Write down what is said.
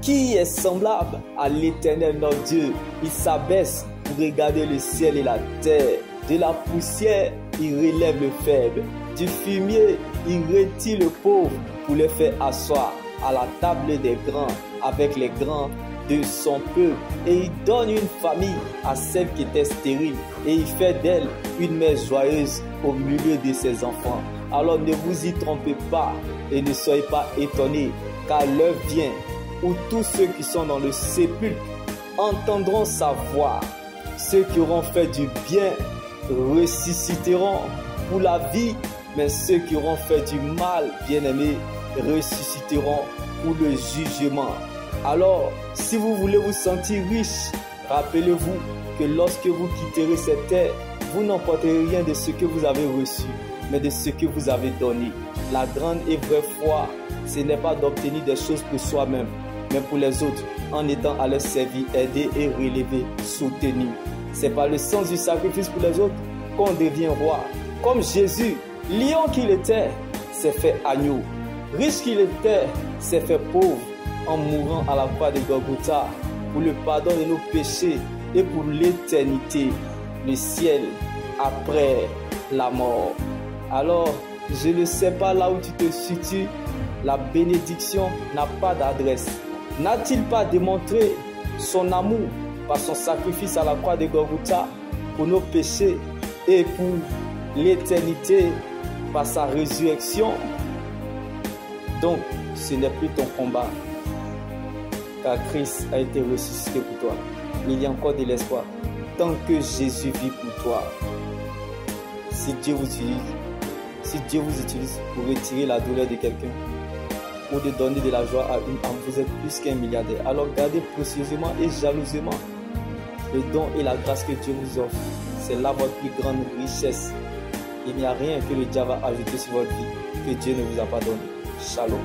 Qui est semblable à l'Éternel notre Dieu? Il s'abaisse pour regarder le ciel et la terre. De la poussière, il relève le faible. Du fumier, il retire le pauvre pour le faire asseoir à la table des grands avec les grands de son peuple. Et il donne une famille à celle qui était stérile. Et il fait d'elle une mère joyeuse au milieu de ses enfants. Alors ne vous y trompez pas et ne soyez pas étonnés, car l'heure vient où tous ceux qui sont dans le sépulcre entendront sa voix. Ceux qui auront fait du bien ressusciteront pour la vie, mais ceux qui auront fait du mal, bien-aimés, ressusciteront pour le jugement. Alors, si vous voulez vous sentir riche, rappelez-vous que lorsque vous quitterez cette terre, vous n'emporterez rien de ce que vous avez reçu, mais de ce que vous avez donné. La grande et vraie foi, ce n'est pas d'obtenir des choses pour soi-même, mais pour les autres, en étant à leur servir, aidé et relevé, soutenu. C'est par le sens du sacrifice pour les autres qu'on devient roi. Comme Jésus, lion qu'il était, s'est fait agneau. Riche qu'il était, s'est fait pauvre en mourant à la croix de Golgotha pour le pardon de nos péchés et pour l'éternité, le ciel après la mort. Alors, je ne sais pas là où tu te situes, la bénédiction n'a pas d'adresse. N'a-t-il pas démontré son amour par son sacrifice à la croix de Golgotha pour nos péchés et pour l'éternité par sa résurrection? Donc, ce n'est plus ton combat, car Christ a été ressuscité pour toi. Il y a encore de l'espoir tant que Jésus vit pour toi. Si Dieu vous utilise pour retirer la douleur de quelqu'un ou de donner de la joie à une âme, vous êtes plus qu'un milliardaire. Alors gardez précieusement et jalousement le don et la grâce que Dieu vous offre. C'est là votre plus grande richesse. Il n'y a rien que le diable a ajouté sur votre vie que Dieu ne vous a pas donné. Shalom.